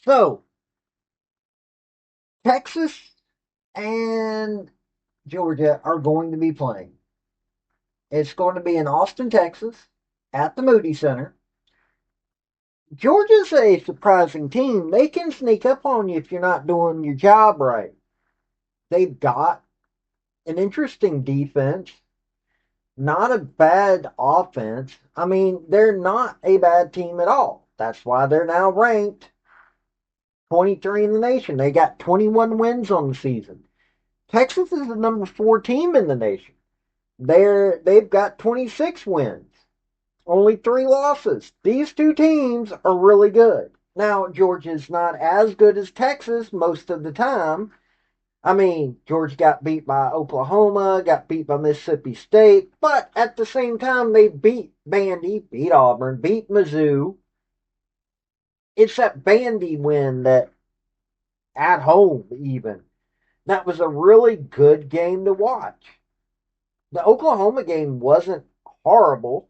So, Texas and Georgia are going to be playing. It's going to be in Austin, Texas, at the Moody Center. Georgia's a surprising team. They can sneak up on you if you're not doing your job right. They've got an interesting defense, not a bad offense. I mean, they're not a bad team at all. That's why they're now ranked 23 in the nation. They got 21 wins on the season. Texas is the number 4 team in the nation. They've got 26 wins, only 3 losses. These two teams are really good. Now, Georgia's not as good as Texas most of the time. I mean, Georgia got beat by Oklahoma, got beat by Mississippi State, but at the same time, they beat Vandy, beat Auburn, beat Mizzou. It's that Vandy win that, at home even, that was a really good game to watch. The Oklahoma game wasn't horrible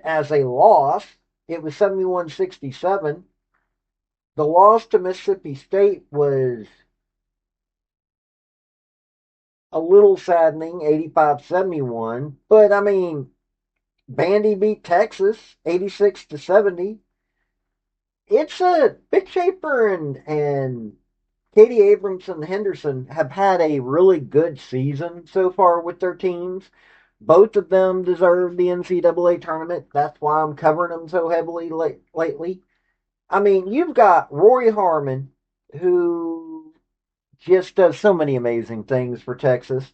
as a loss. It was 71-67. The loss to Mississippi State was a little saddening, 85-71. But I mean, Vandy beat Texas 86-70. It's a Vic Schaefer and Katie Abrahamson-Henderson have had a really good season so far with their teams. Both of them deserve the NCAA tournament. That's why I'm covering them so heavily lately. I mean, you've got Roy Harmon, who just does so many amazing things for Texas.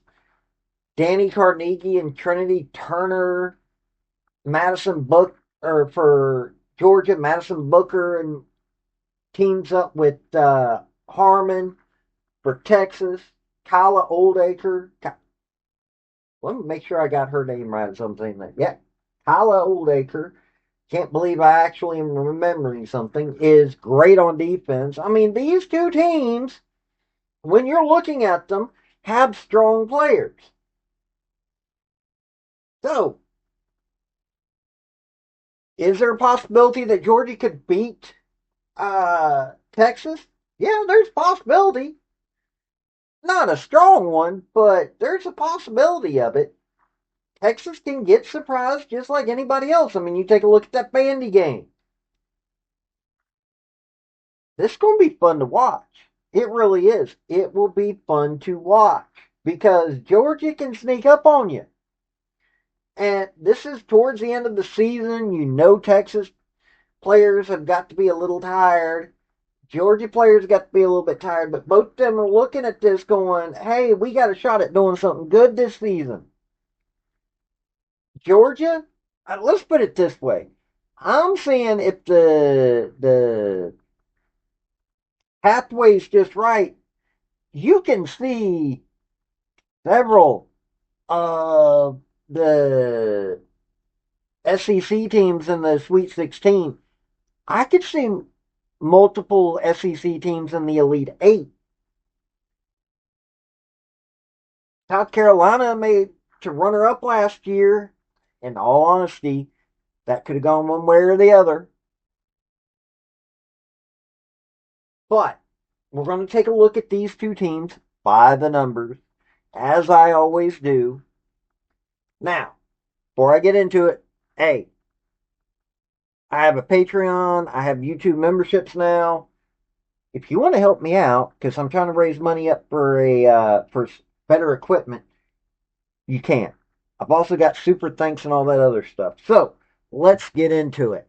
Danny Carnegie and Trinity Turner, Madison Book, or for Georgia, Madison Booker and teams up with Harmon for Texas. Kyla Oldacre. Let me make sure I got her name right. Something like yeah, Kyla Oldacre. Can't believe I actually am remembering something. Is great on defense. I mean, these two teams, when you're looking at them, have strong players. So, is there a possibility that Georgia could beat Texas? Yeah, there's a possibility. Not a strong one, but there's a possibility of it. Texas can get surprised just like anybody else. I mean, you take a look at that Vandy game. This is going to be fun to watch. It really is. It will be fun to watch because Georgia can sneak up on you. And this is towards the end of the season. You know, Texas players have got to be a little tired. Georgia players got to be a little bit tired, but both of them are looking at this going, hey, we got a shot at doing something good this season. Georgia, let's put it this way. I'm saying if the pathway's just right, you can see several of the SEC teams in the Sweet 16. I could see multiple SEC teams in the Elite Eight. South Carolina made to runner up last year. In all honesty, that could have gone one way or the other. But we're going to take a look at these two teams by the numbers, as I always do. Now, before I get into it, hey, I have a Patreon, I have YouTube memberships now. If you want to help me out, because I'm trying to raise money up for better equipment, you can. I've also got super thanks and all that other stuff. So, let's get into it.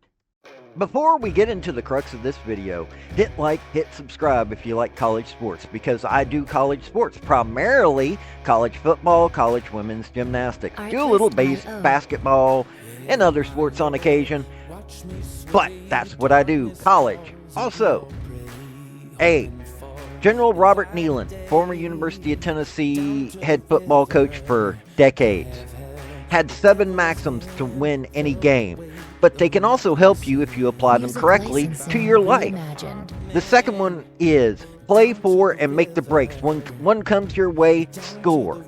Before we get into the crux of this video, hit like, hit subscribe if you like college sports, because I do college sports, primarily college football, college women's gymnastics. Do a little basketball and other sports on occasion, but that's what I do, college. Also, General Robert Neyland, former University of Tennessee head football coach for decades, had 7 maxims to win any game, but they can also help you if you apply them correctly to your life. The second one is play for and make the breaks. When one comes your way, score.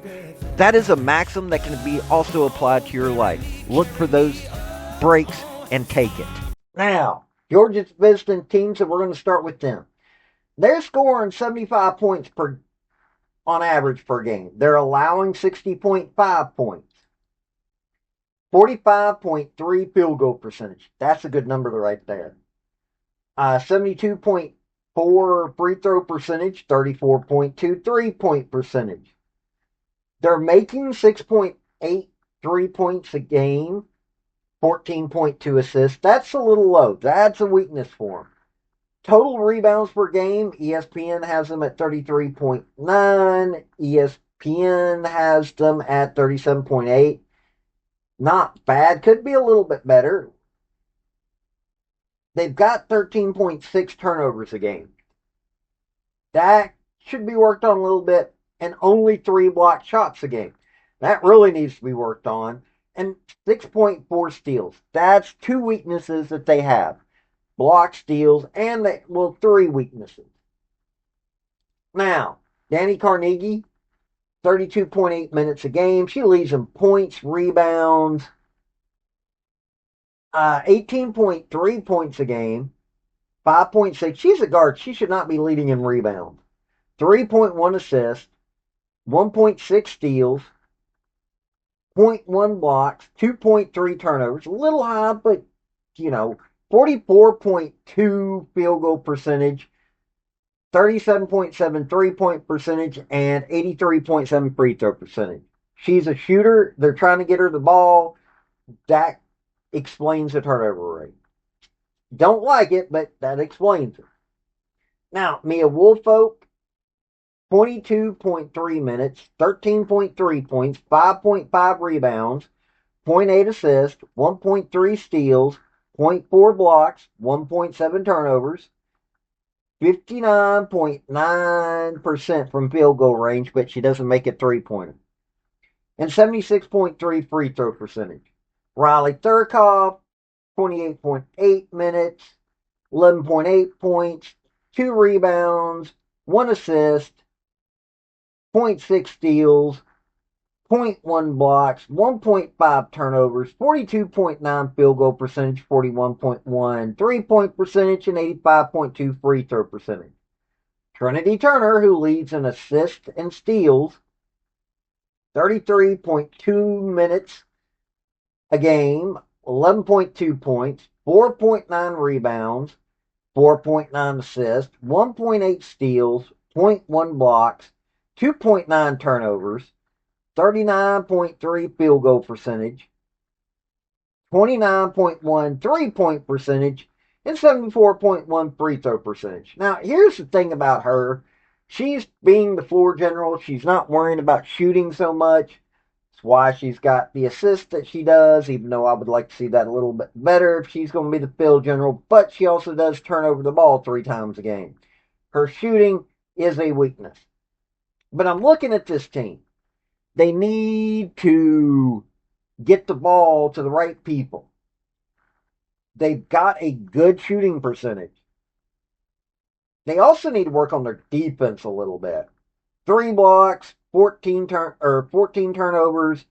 That is a maxim that can be also applied to your life. Look for those breaks and take it. Now, Georgia's visiting team, so we're going to start with them. They're scoring 75 points per on average per game. They're allowing 60.5 points. 45.3 field goal percentage. That's a good number right there. 72.4 free throw percentage, 34.2 3-point percentage. They're making 6.8 3-points a game, 14.2 assists. That's a little low. That's a weakness for them. Total rebounds per game, ESPN has them at 33.9. ESPN has them at 37.8. Not bad. Could be a little bit better. They've got 13.6 turnovers a game. That should be worked on a little bit. And only 3 blocked shots a game. That really needs to be worked on. And 6.4 steals. That's 2 weaknesses that they have. Block steals and 3 weaknesses. Now, Danny Carnegie, 32.8 minutes a game. She leads in points, rebounds, 18.3 points a game, 5.6. She's a guard. She should not be leading in rebounds. 3.1 assists, 1.6 steals, zero point 0.1 blocks, 2.3 turnovers. A little high, but, 44.2 field goal percentage, 37.7 3-point percentage, and 83.7 free throw percentage. She's a shooter. They're trying to get her the ball. That explains the turnover rate. Don't like it, but that explains it. Now, Mia Woolfolk, 22.3 minutes, 13.3 points, 5.5 rebounds, zero point 0.8 assists, 1.3 steals, 0.4 blocks, 1.7 turnovers, 59.9% from field goal range, but she doesn't make a 3-pointer. And 76.3 free throw percentage. Riley Thurkoff, 28.8 minutes, 11.8 points, 2 rebounds, 1 assist, 0.6 steals, 0.1 blocks, 1.5 turnovers, 42.9 field goal percentage, 41.1 3-point percentage, and 85.2 free throw percentage. Trinity Turner, who leads in assists and steals, 33.2 minutes a game, 11.2 points, 4.9 rebounds, 4.9 assists, 1.8 steals, 0.1 blocks, 2.9 turnovers, 39.3 field goal percentage, 29.1 3-point percentage, and 74.1 free throw percentage. Now, here's the thing about her. She's being the floor general. She's not worrying about shooting so much. That's why she's got the assist that she does, even though I would like to see that a little bit better if she's going to be the field general. But she also does turn over the ball 3 times a game. Her shooting is a weakness. But I'm looking at this team. They need to get the ball to the right people. They've got a good shooting percentage. They also need to work on their defense a little bit. 3 blocks, 14 turnovers,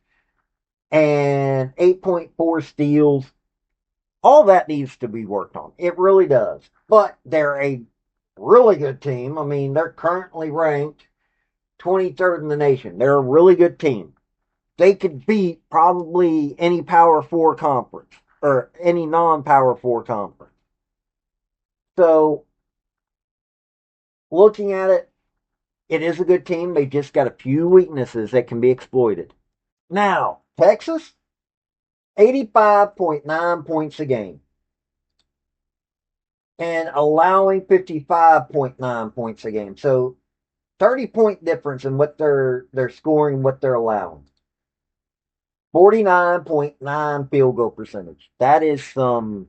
and 8.4 steals. All that needs to be worked on. It really does. But they're a really good team. I mean, they're currently ranked 23rd in the nation. They're a really good team. They could beat probably any Power 4 conference or any non-Power 4 conference. So, looking at it, it is a good team. They just got a few weaknesses that can be exploited. Now, Texas, 85.9 points a game and allowing 55.9 points a game. So 30-point difference in what they're scoring, what they're allowing. 49.9 field goal percentage. That is some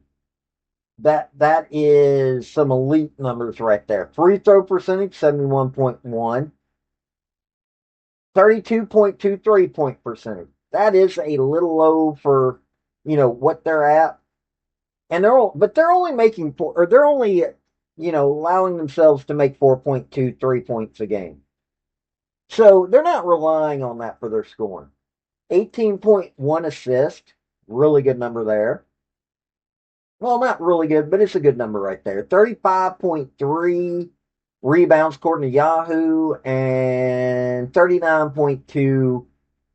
elite numbers right there. Free throw percentage, 71.1. 32.2 3-point percentage. That is a little low for, what they're at. And they're only making they're only, allowing themselves to make 4.2 3-points a game. So they're not relying on that for their scoring. 18.1 assist, really good number there. Well, not really good, but it's a good number right there. 35.3 rebounds according to Yahoo and 39.2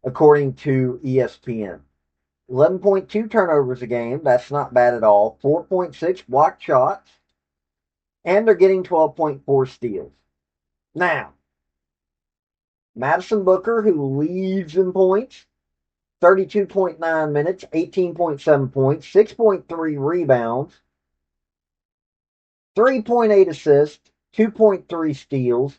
according to ESPN. 11.2 turnovers a game. That's not bad at all. 4.6 blocked shots. And they're getting 12.4 steals. Now, Madison Booker, who leads in points, 32.9 minutes, 18.7 points, 6.3 rebounds, 3.8 assists, 2.3 steals,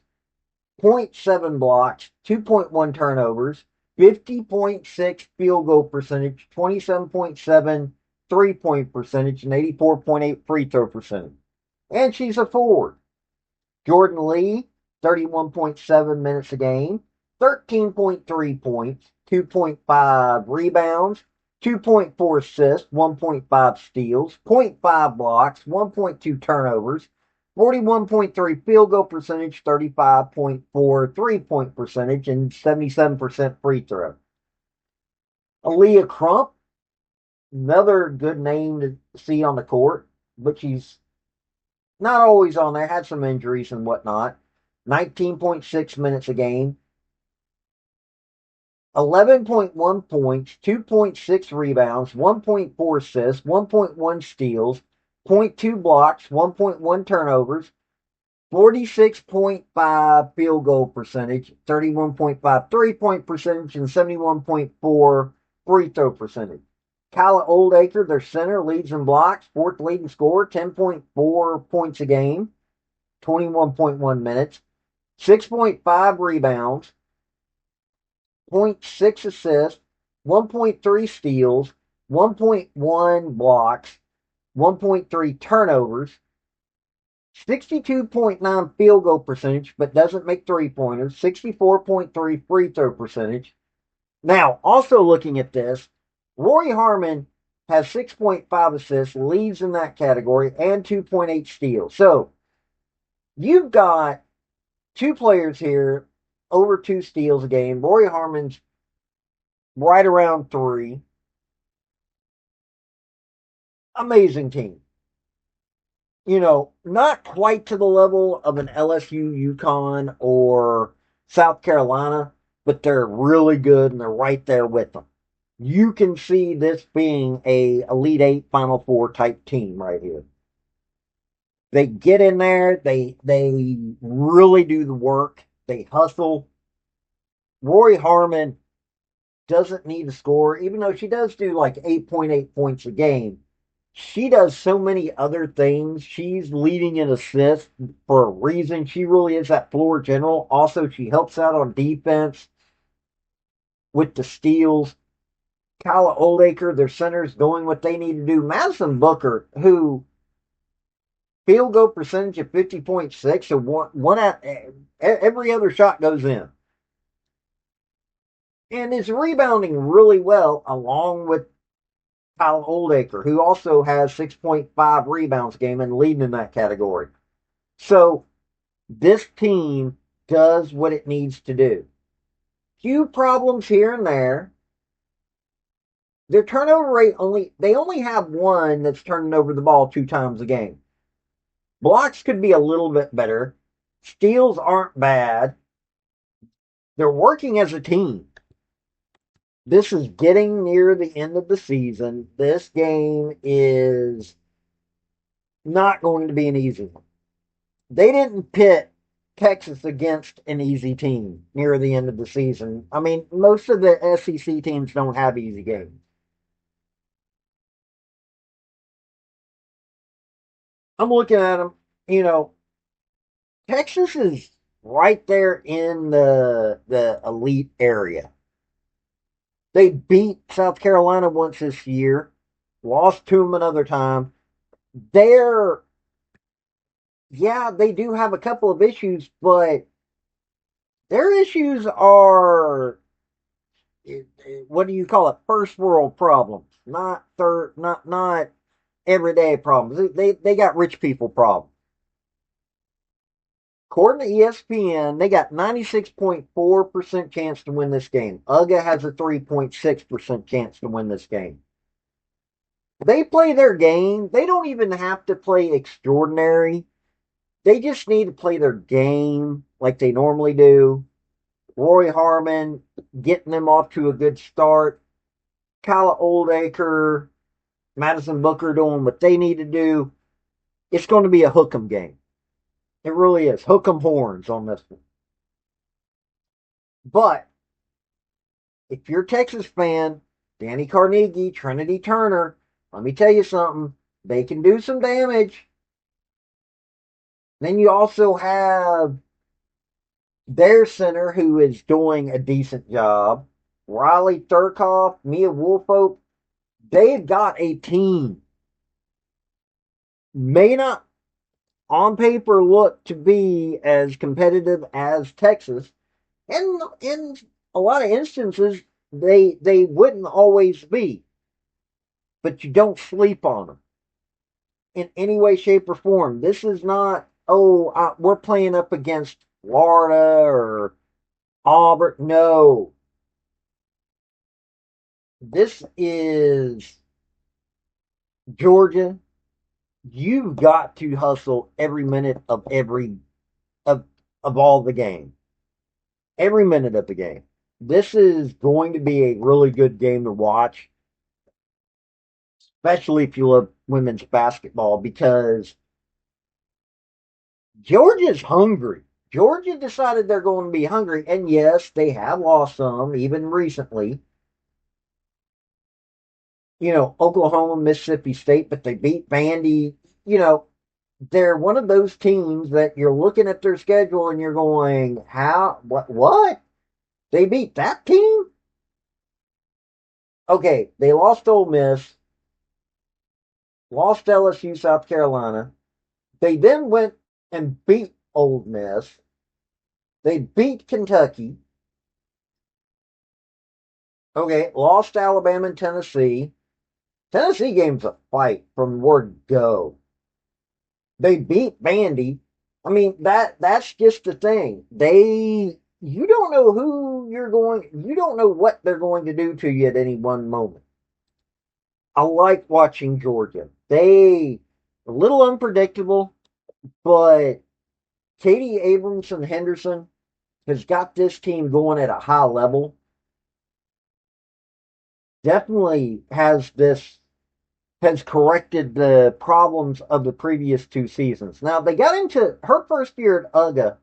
zero point 0.7 blocks, 2.1 turnovers, 50.6 field goal percentage, 27.7 3-point percentage, and 84.8 free throw percentage. And she's a forward. Jordan Lee, 31.7 minutes a game, 13.3 points, 2.5 rebounds, 2.4 assists, 1.5 steals, zero point 0.5 blocks, 1.2 turnovers, 41.3 field goal percentage, 35.4 3-point percentage, and 77% free throw. Aaliyah Crump, another good name to see on the court, but she's not always on there, had some injuries and whatnot. 19.6 minutes a game, 11.1 points, 2.6 rebounds, 1.4 assists, 1.1 steals, zero point 0.2 blocks, 1.1 turnovers, 46.5 field goal percentage, 31.5 3-point percentage, and 71.4 free throw percentage. Kyla Oldacre, their center, leads in blocks, fourth leading scorer, 10.4 points a game, 21.1 minutes, 6.5 rebounds, 0.6 assists, 1.3 steals, 1.1 blocks, 1.3 turnovers, 62.9 field goal percentage, but doesn't make three-pointers, 64.3 free throw percentage. Now, also looking at this, Rory Harmon has 6.5 assists, leads in that category, and 2.8 steals. So, you've got two players here over 2 steals a game. Rory Harmon's right around 3. Amazing team. Not quite to the level of an LSU, UConn, or South Carolina, but they're really good and they're right there with them. You can see this being a Elite Eight, Final Four type team right here. They get in there, they really do the work, they hustle. Rory Harmon doesn't need to score, even though she does do like 8.8 points a game. She does so many other things. She's leading in assists for a reason. She really is that floor general. Also, she helps out on defense with the steals. Kyla Oldacre, their center's doing what they need to do. Madison Booker, who field goal percentage of 50.6, so one out, every other shot goes in. And is rebounding really well along with Kyle Oldacre, who also has 6.5 rebounds a game and leading in that category. So this team does what it needs to do. Few problems here and there. Their turnover rate they only have one that's turning over the ball 2 times a game. Blocks could be a little bit better. Steals aren't bad. They're working as a team. This is getting near the end of the season. This game is not going to be an easy one. They didn't pit Texas against an easy team near the end of the season. I mean, most of the SEC teams don't have easy games. I'm looking at them, you know, Texas is right there in the elite area. They beat South Carolina once this year, lost to them another time. They're, yeah, they do have a couple of issues, but their issues are, what do you call it? First world problems, not third, not everyday problems. They got rich people problems. According to ESPN, they got 96.4% chance to win this game. UGA has a 3.6% chance to win this game. They play their game. They don't even have to play extraordinary. They just need to play their game like they normally do. Roy Harmon getting them off to a good start. Kyla Oldacre, Madison Booker doing what they need to do. It's going to be a hook 'em game. It really is. Hook 'em horns on this one. But if you're a Texas fan, Danny Carnegie, Trinity Turner, let me tell you something. They can do some damage. Then you also have their center who is doing a decent job. Riley Thurkoff, Mia Woolfolk, they've got a team. May not on paper look to be as competitive as Texas. And in a lot of instances, they wouldn't always be. But you don't sleep on them in any way, shape, or form. This is not, we're playing up against Florida or Auburn. No. This is Georgia. You've got to hustle every minute of all the game. Every minute of the game. This is going to be a really good game to watch, especially if you love women's basketball, because Georgia's hungry. Georgia decided they're going to be hungry, and yes, they have lost some, even recently. Oklahoma, Mississippi State, but they beat Vandy. They're one of those teams that you're looking at their schedule and you're going, how, what? They beat that team? Okay, they lost Ole Miss, lost LSU, South Carolina. They then went and beat Ole Miss. They beat Kentucky. Okay, lost Alabama and Tennessee. Tennessee game's a fight from word go. They beat Vandy. I mean, that's just the thing. You don't know you don't know what they're going to do to you at any one moment. I like watching Georgia. They a little unpredictable, but Katie Abrahamson-Henderson has got this team going at a high level. Definitely has corrected the problems of the previous two seasons. Now, they got into her first year at UGA.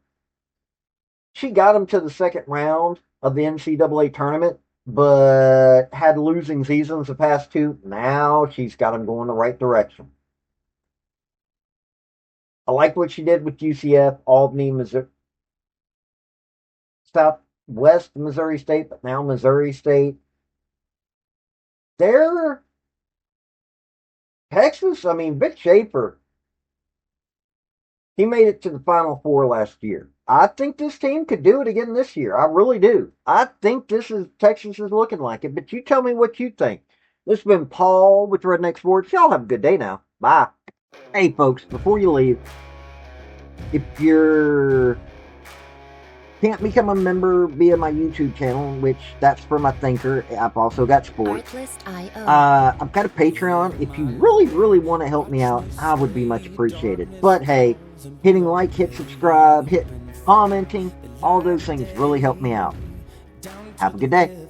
She got them to the second round of the NCAA tournament, but had losing seasons the past two. Now she's got them going the right direction. I like what she did with UCF, Albany, Missouri, Southwest Missouri State, but now Missouri State. They're Texas. I mean, Vic Schaefer, he made it to the Final Four last year. I think this team could do it again this year. I really do. I think Texas is looking like it. But you tell me what you think. This has been Paul with Redneck Sports. Y'all have a good day now. Bye. Hey, folks, before you leave, if you're can't become a member via my YouTube channel, which that's for my thinker. I've also got sports. I've got a Patreon. If you really, really want to help me out, I would be much appreciated. But hey, hitting like, hit subscribe, hit commenting, all those things really help me out. Have a good day.